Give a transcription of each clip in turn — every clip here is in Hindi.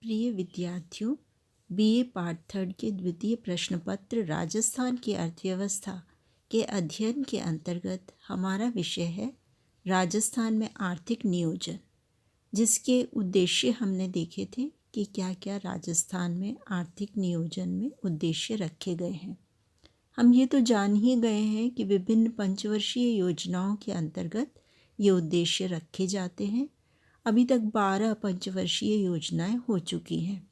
प्रिय विद्यार्थियों, बीए पार्ट 3 के द्वितीय प्रश्न पत्र राजस्थान की अर्थव्यवस्था के अध्ययन के अंतर्गत हमारा विषय है राजस्थान में आर्थिक नियोजन, जिसके उद्देश्य हमने देखे थे कि क्या क्या राजस्थान में आर्थिक नियोजन में उद्देश्य रखे गए हैं। हम ये तो जान ही गए हैं कि विभिन्न पंचवर्षीय योजनाओं के अंतर्गत ये उद्देश्य रखे जाते हैं। अभी तक 12 पंचवर्षीय योजनाएं हो चुकी हैं।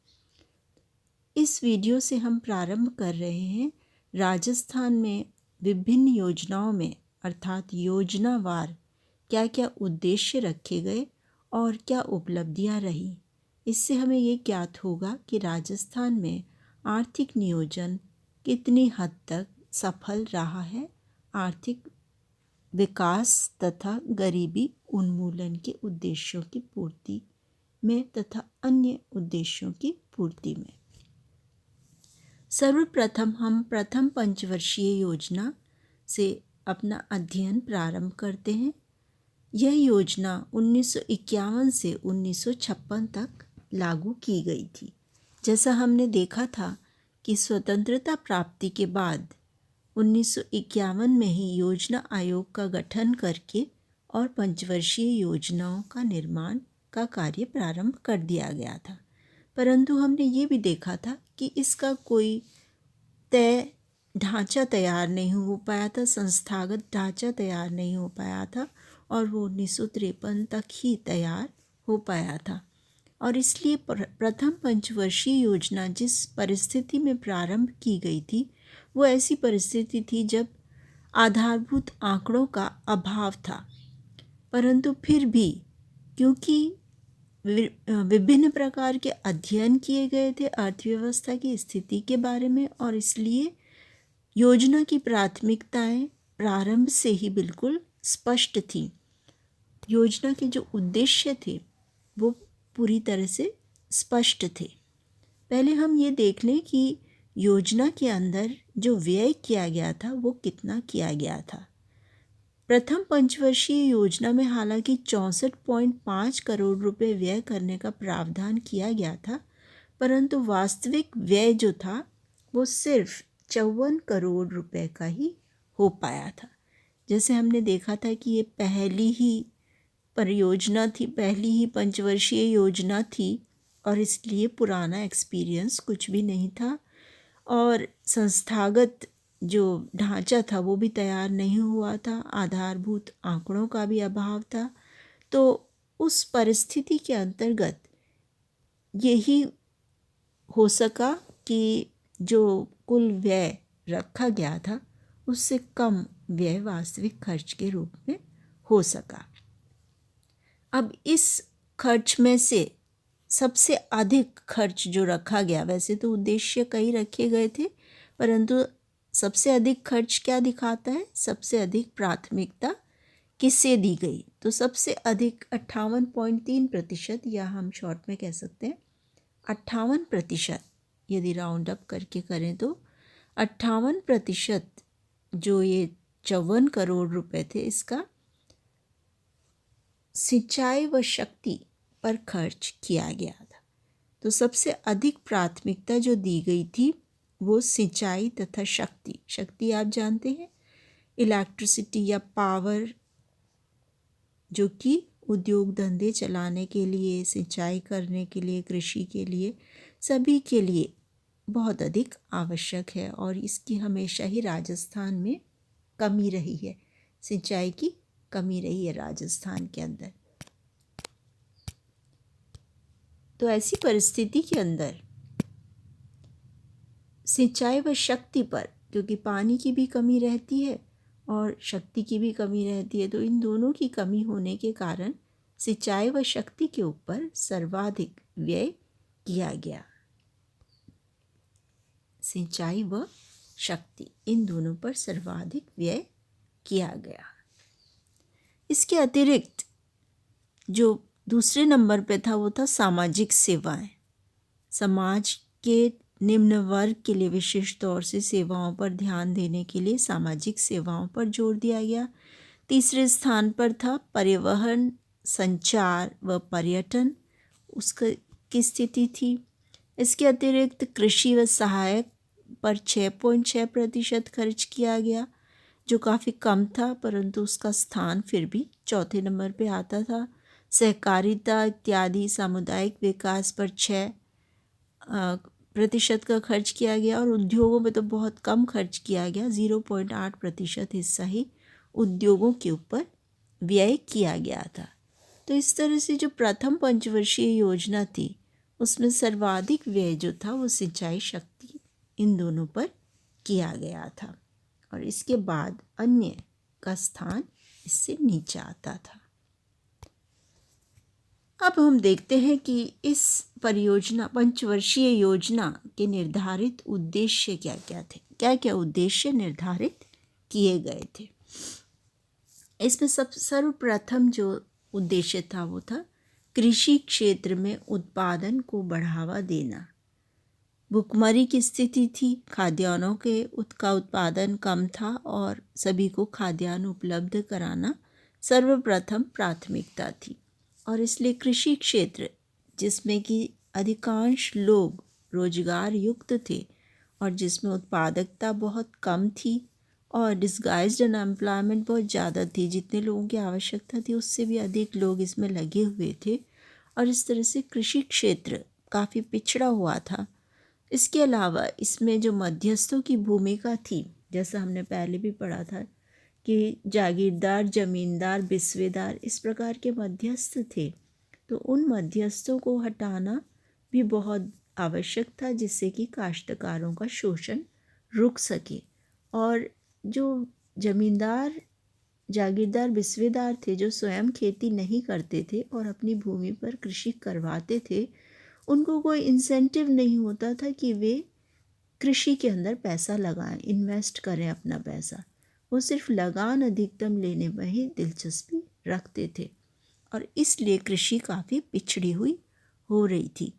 इस वीडियो से हम प्रारंभ कर रहे हैं राजस्थान में विभिन्न योजनाओं में अर्थात योजनावार क्या क्या उद्देश्य रखे गए और क्या उपलब्धियां रही। इससे हमें ये ज्ञात होगा कि राजस्थान में आर्थिक नियोजन कितनी हद तक सफल रहा है आर्थिक विकास तथा गरीबी उन्मूलन के उद्देश्यों की पूर्ति में तथा अन्य उद्देश्यों की पूर्ति में। सर्वप्रथम हम प्रथम पंचवर्षीय योजना से अपना अध्ययन प्रारंभ करते हैं। यह योजना 1951 से 1956 तक लागू की गई थी। जैसा हमने देखा था कि स्वतंत्रता प्राप्ति के बाद 1951 में ही योजना आयोग का गठन करके और पंचवर्षीय योजनाओं का निर्माण का कार्य प्रारंभ कर दिया गया था। परंतु हमने ये भी देखा था कि इसका कोई तय ढांचा तैयार नहीं हो पाया था, संस्थागत ढांचा तैयार नहीं हो पाया था और वो 1953 तक ही तैयार हो पाया था। और इसलिए प्रथम पंचवर्षीय योजना जिस परिस्थिति में प्रारंभ की गई थी वो ऐसी परिस्थिति थी जब आधारभूत आंकड़ों का अभाव था। परंतु फिर भी क्योंकि विभिन्न प्रकार के अध्ययन किए गए थे अर्थव्यवस्था की स्थिति के बारे में और इसलिए योजना की प्राथमिकताएं प्रारंभ से ही बिल्कुल स्पष्ट थी। योजना के जो उद्देश्य थे वो पूरी तरह से स्पष्ट थे। पहले हम ये देख लें कि योजना के अंदर जो व्यय किया गया था वो कितना किया गया था। प्रथम पंचवर्षीय योजना में हालांकि 64.5 करोड़ रुपए व्यय करने का प्रावधान किया गया था, परंतु वास्तविक व्यय जो था वो सिर्फ 54 करोड़ रुपए का ही हो पाया था। जैसे हमने देखा था कि ये पहली ही परियोजना थी, पहली ही पंचवर्षीय योजना थी और इसलिए पुराना एक्सपीरियंस कुछ भी नहीं था और संस्थागत जो ढांचा था वो भी तैयार नहीं हुआ था, आधारभूत आंकड़ों का भी अभाव था। तो उस परिस्थिति के अंतर्गत यही हो सका कि जो कुल व्यय रखा गया था उससे कम व्यय वास्तविक खर्च के रूप में हो सका। अब इस खर्च में से सबसे अधिक खर्च जो रखा गया, वैसे तो उद्देश्य कई रखे गए थे परंतु सबसे अधिक खर्च क्या दिखाता है, सबसे अधिक प्राथमिकता किसे दी गई। तो सबसे अधिक 58.3% या हम शॉर्ट में कह सकते हैं 58%, यदि राउंड अप करके करें तो 58% जो ये 54 करोड़ रुपए थे इसका सिंचाई व शक्ति पर खर्च किया गया था। तो सबसे अधिक प्राथमिकता जो दी गई थी वो सिंचाई तथा शक्ति आप जानते हैं इलेक्ट्रिसिटी या पावर, जो कि उद्योग धंधे चलाने के लिए, सिंचाई करने के लिए, कृषि के लिए, सभी के लिए बहुत अधिक आवश्यक है और इसकी हमेशा ही राजस्थान में कमी रही है, सिंचाई की कमी रही है राजस्थान के अंदर। तो ऐसी परिस्थिति के अंदर सिंचाई व शक्ति पर, क्योंकि पानी की भी कमी रहती है और शक्ति की भी कमी रहती है, तो इन दोनों की कमी होने के कारण सिंचाई व शक्ति के ऊपर सर्वाधिक व्यय किया गया। सिंचाई व शक्ति इन दोनों पर सर्वाधिक व्यय किया गया। इसके अतिरिक्त जो दूसरे नंबर पे था वो था सामाजिक सेवाएं। समाज के निम्न वर्ग के लिए विशेष तौर से सेवाओं पर ध्यान देने के लिए सामाजिक सेवाओं पर जोर दिया गया। तीसरे स्थान पर था परिवहन, संचार व पर्यटन। उसके की स्थिति थी। इसके अतिरिक्त कृषि व सहायक पर 6.6% खर्च किया गया, जो काफ़ी कम था, परंतु उसका स्थान फिर भी चौथे नंबर पे आता था। सहकारिता इत्यादि सामुदायिक विकास पर 6% का खर्च किया गया और उद्योगों में तो बहुत कम खर्च किया गया, 0.8% हिस्सा ही उद्योगों के ऊपर व्यय किया गया था। तो इस तरह से जो प्रथम पंचवर्षीय योजना थी उसमें सर्वाधिक व्यय जो था वो सिंचाई शक्ति इन दोनों पर किया गया था और इसके बाद अन्य का स्थान इससे नीचे आता था। अब हम देखते हैं कि इस परियोजना पंचवर्षीय योजना के निर्धारित उद्देश्य क्या क्या थे, क्या क्या उद्देश्य निर्धारित किए गए थे। इसमें सर्वप्रथम जो उद्देश्य था वो था कृषि क्षेत्र में उत्पादन को बढ़ावा देना। भुखमरी की स्थिति थी, खाद्यान्नों का उत्पादन कम था और सभी को खाद्यान्न उपलब्ध कराना सर्वप्रथम प्राथमिकता थी और इसलिए कृषि क्षेत्र जिसमें कि अधिकांश लोग रोजगार युक्त थे और जिसमें उत्पादकता बहुत कम थी और डिस्गाइज्ड अनएम्प्लॉयमेंट बहुत ज़्यादा थी, जितने लोगों की आवश्यकता थी उससे भी अधिक लोग इसमें लगे हुए थे और इस तरह से कृषि क्षेत्र काफ़ी पिछड़ा हुआ था। इसके अलावा इसमें जो मध्यस्थों की भूमिका थी, जैसा हमने पहले भी पढ़ा था कि जागीरदार, जमींदार, बिस्वेदार इस प्रकार के मध्यस्थ थे, तो उन मध्यस्थों को हटाना भी बहुत आवश्यक था जिससे कि काश्तकारों का शोषण रुक सके और जो जमींदार, जागीरदार, बिस्वेदार थे जो स्वयं खेती नहीं करते थे और अपनी भूमि पर कृषि करवाते थे, उनको कोई इंसेंटिव नहीं होता था कि वे कृषि के अंदर पैसा लगाएं, इन्वेस्ट करें अपना पैसा। वो सिर्फ लगान अधिकतम लेने में ही दिलचस्पी रखते थे और इसलिए कृषि काफ़ी पिछड़ी हुई हो रही थी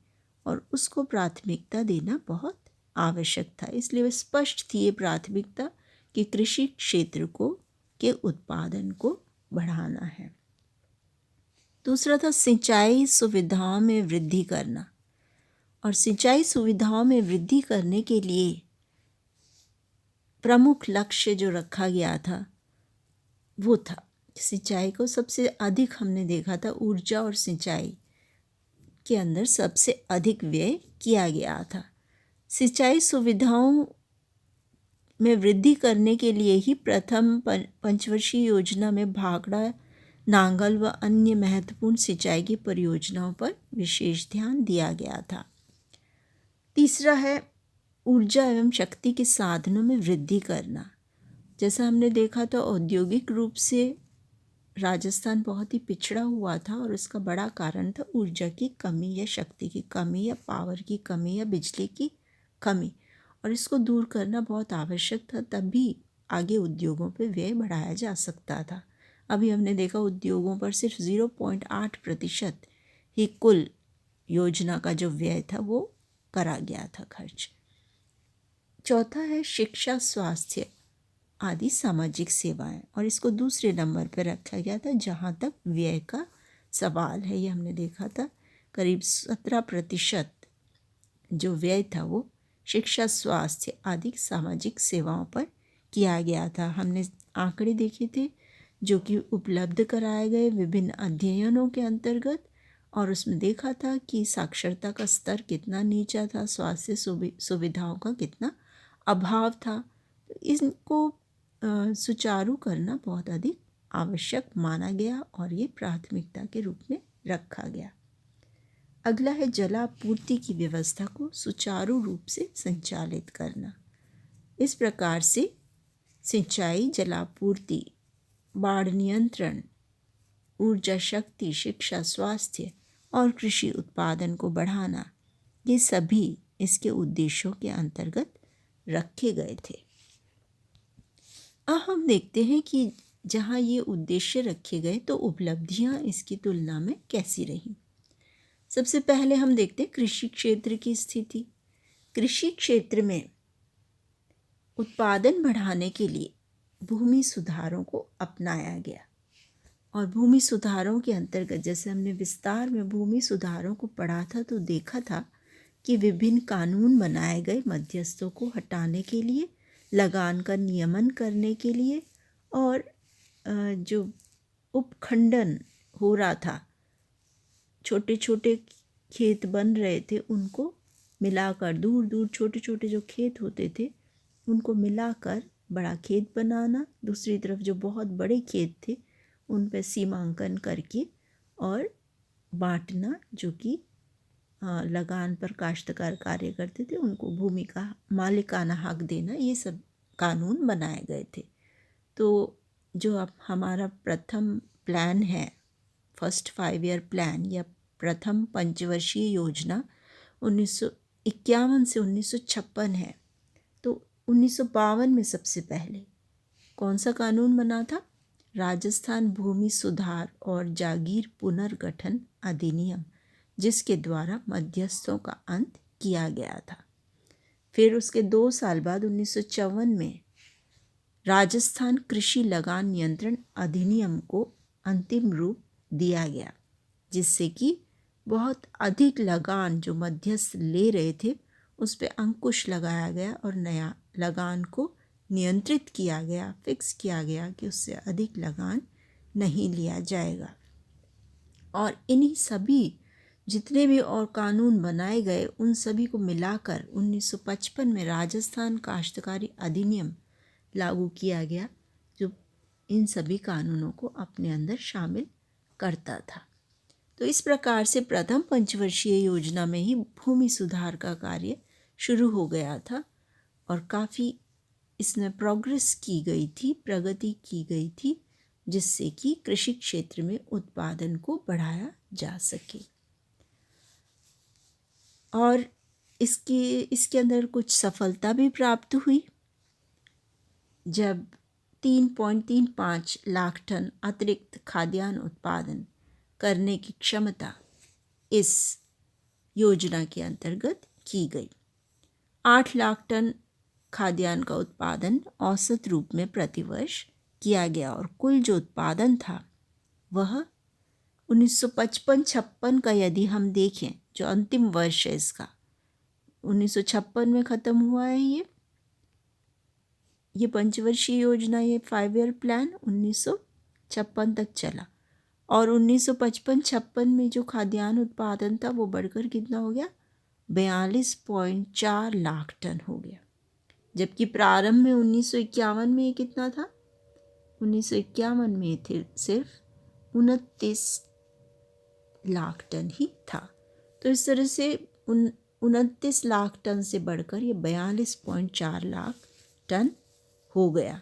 और उसको प्राथमिकता देना बहुत आवश्यक था। इसलिए वह स्पष्ट थी ये प्राथमिकता कि कृषि क्षेत्र के उत्पादन को बढ़ाना है। दूसरा था सिंचाई सुविधाओं में वृद्धि करना और सिंचाई सुविधाओं में वृद्धि करने के लिए प्रमुख लक्ष्य जो रखा गया था वो था सिंचाई को सबसे अधिक हमने देखा था ऊर्जा और सिंचाई के अंदर सबसे अधिक व्यय किया गया था। सिंचाई सुविधाओं में वृद्धि करने के लिए ही प्रथम पंचवर्षीय योजना में भाखड़ा, नांगल व अन्य महत्वपूर्ण सिंचाई की परियोजनाओं पर विशेष ध्यान दिया गया था। तीसरा है ऊर्जा एवं शक्ति के साधनों में वृद्धि करना। जैसा हमने देखा था औद्योगिक रूप से राजस्थान बहुत ही पिछड़ा हुआ था और उसका बड़ा कारण था ऊर्जा की कमी या शक्ति की कमी या पावर की कमी या बिजली की कमी और इसको दूर करना बहुत आवश्यक था, तभी आगे उद्योगों पर व्यय बढ़ाया जा सकता था। अभी हमने देखा उद्योगों पर सिर्फ 0.8% ही कुल योजना का जो व्यय था वो करा गया था खर्च। चौथा है शिक्षा, स्वास्थ्य आदि सामाजिक सेवाएं और इसको दूसरे नंबर पर रखा गया था। जहाँ तक व्यय का सवाल है, ये हमने देखा था करीब 17% जो व्यय था वो शिक्षा, स्वास्थ्य आदि सामाजिक सेवाओं पर किया गया था। हमने आंकड़े देखे थे जो कि उपलब्ध कराए गए विभिन्न अध्ययनों के अंतर्गत और उसमें देखा था कि साक्षरता का स्तर कितना नीचा था, स्वास्थ्य सुविधाओं का कितना अभाव था। तो इनको सुचारू करना बहुत अधिक आवश्यक माना गया और ये प्राथमिकता के रूप में रखा गया। अगला है जलापूर्ति की व्यवस्था को सुचारू रूप से संचालित करना। इस प्रकार से सिंचाई, जलापूर्ति, बाढ़ नियंत्रण, ऊर्जा शक्ति, शिक्षा, स्वास्थ्य और कृषि उत्पादन को बढ़ाना, ये सभी इसके उद्देश्यों के अंतर्गत रखे गए थे। अब हम देखते हैं कि जहाँ ये उद्देश्य रखे गए तो उपलब्धियाँ इसकी तुलना में कैसी रहीं। सबसे पहले हम देखते हैं कृषि क्षेत्र की स्थिति। कृषि क्षेत्र में उत्पादन बढ़ाने के लिए भूमि सुधारों को अपनाया गया और भूमि सुधारों के अंतर्गत जैसे हमने विस्तार में भूमि सुधारों को पढ़ा था तो देखा था कि विभिन्न कानून बनाए गए मध्यस्थों को हटाने के लिए, लगान का नियमन करने के लिए, और जो उपखंडन हो रहा था, छोटे छोटे खेत बन रहे थे, उनको मिलाकर, दूर दूर छोटे छोटे जो खेत होते थे उनको मिलाकर बड़ा खेत बनाना, दूसरी तरफ जो बहुत बड़े खेत थे उन पर सीमांकन करके और बांटना, जो कि लगान पर काश्तकार कार्य करते थे उनको भूमि का मालिकाना हक देना, ये सब कानून बनाए गए थे। तो जो अब हमारा प्रथम प्लान है, फर्स्ट 5 ईयर प्लान या प्रथम पंचवर्षीय योजना 1951 से 1956 है। तो 1952 में सबसे पहले कौन सा कानून बना था? राजस्थान भूमि सुधार और जागीर पुनर्गठन अधिनियम, जिसके द्वारा मध्यस्थों का अंत किया गया था। फिर उसके 2 साल बाद 1954 में राजस्थान कृषि लगान नियंत्रण अधिनियम को अंतिम रूप दिया गया, जिससे कि बहुत अधिक लगान जो मध्यस्थ ले रहे थे उस पर अंकुश लगाया गया और नया लगान को नियंत्रित किया गया, फिक्स किया गया कि उससे अधिक लगान नहीं लिया जाएगा। और इन्हीं सभी जितने भी और कानून बनाए गए उन सभी को मिलाकर 1955 में राजस्थान काश्तकारी अधिनियम लागू किया गया, जो इन सभी कानूनों को अपने अंदर शामिल करता था। तो इस प्रकार से प्रथम पंचवर्षीय योजना में ही भूमि सुधार का कार्य शुरू हो गया था और काफ़ी इसमें प्रोग्रेस की गई थी, प्रगति की गई थी, जिससे कि कृषि क्षेत्र में उत्पादन को बढ़ाया जा सके। और इसके अंदर कुछ सफलता भी प्राप्त हुई। जब 3.35 लाख टन अतिरिक्त खाद्यान्न उत्पादन करने की क्षमता इस योजना के अंतर्गत की गई। 8 लाख टन खाद्यान्न का उत्पादन औसत रूप में प्रतिवर्ष किया गया और कुल जो उत्पादन था वह 1955-56 का यदि हम देखें, जो अंतिम वर्ष है इसका, 1956 में ख़त्म हुआ है ये पंचवर्षीय योजना, ये 5 ईयर प्लान 1956 तक चला और 1955-56 में जो खाद्यान्न उत्पादन था वो बढ़कर कितना हो गया? 42.4 लाख टन हो गया। जबकि प्रारंभ में 1951 में ये कितना था? 1951 में थे सिर्फ 29 लाख टन ही था। तो इस तरह से 29 लाख टन से बढ़कर ये 42.4 लाख टन हो गया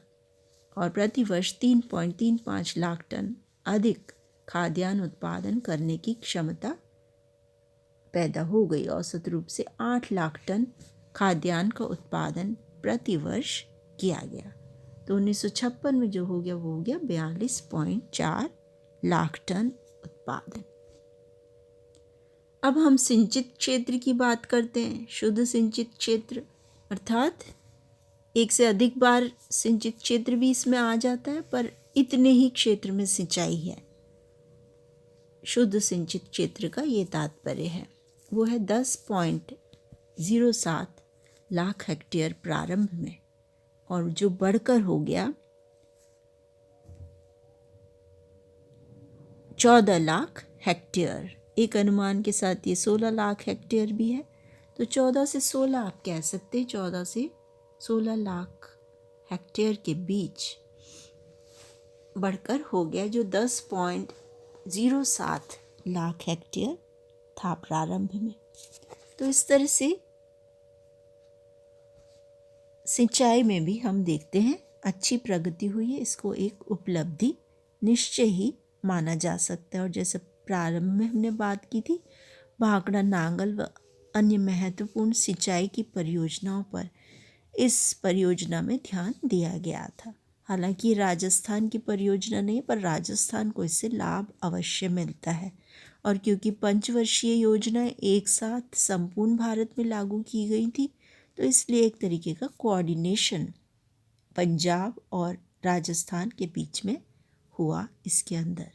और प्रतिवर्ष 3.35 लाख टन अधिक खाद्यान्न उत्पादन करने की क्षमता पैदा हो गई। औसत रूप से 8 लाख टन खाद्यान्न का उत्पादन प्रतिवर्ष किया गया। तो 1956 में जो हो गया वो हो गया 42.4 लाख टन उत्पादन। अब हम सिंचित क्षेत्र की बात करते हैं। शुद्ध सिंचित क्षेत्र अर्थात एक से अधिक बार सिंचित क्षेत्र भी इसमें आ जाता है, पर इतने ही क्षेत्र में सिंचाई है। शुद्ध सिंचित क्षेत्र का ये तात्पर्य है, वो है 10.07 लाख हेक्टेयर प्रारंभ में और जो बढ़कर हो गया 14 लाख हेक्टेयर। एक अनुमान के साथ ये 16 लाख हेक्टेयर भी है। तो 14 से 16 आप कह सकते हैं, 14 से 16 लाख हेक्टेयर के बीच बढ़कर हो गया, जो 10.07 लाख हेक्टेयर था प्रारंभ में। तो इस तरह से सिंचाई में भी हम देखते हैं अच्छी प्रगति हुई है। इसको एक उपलब्धि निश्चय ही माना जा सकता है। और जैसे प्रारंभ में हमने बात की थी, भाखड़ा नांगल व अन्य महत्वपूर्ण सिंचाई की परियोजनाओं पर इस परियोजना में ध्यान दिया गया था। हालांकि राजस्थान की परियोजना नहीं, पर राजस्थान को इससे लाभ अवश्य मिलता है। और क्योंकि पंचवर्षीय योजनाएं एक साथ संपूर्ण भारत में लागू की गई थी, तो इसलिए एक तरीके का कोऑर्डिनेशन पंजाब और राजस्थान के बीच में हुआ इसके अंदर।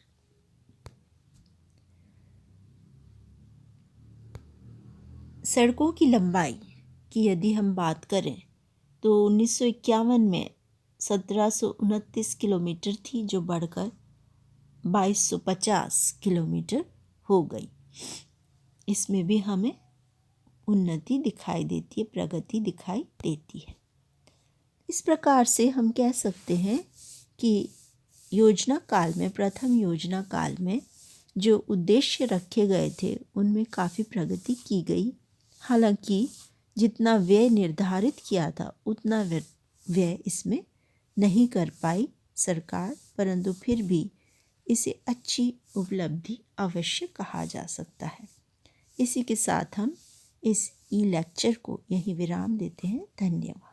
सड़कों की लंबाई की यदि हम बात करें तो 1951 में 1729 किलोमीटर थी, जो बढ़कर 2250 किलोमीटर हो गई। इसमें भी हमें उन्नति दिखाई देती है, प्रगति दिखाई देती है। इस प्रकार से हम कह सकते हैं कि योजना काल में, प्रथम योजना काल में जो उद्देश्य रखे गए थे उनमें काफ़ी प्रगति की गई। हालांकि जितना व्यय निर्धारित किया था उतना व्यय इसमें नहीं कर पाई सरकार, परंतु फिर भी इसे अच्छी उपलब्धि अवश्य कहा जा सकता है। इसी के साथ हम इस ई लेक्चर को यहीं विराम देते हैं। धन्यवाद।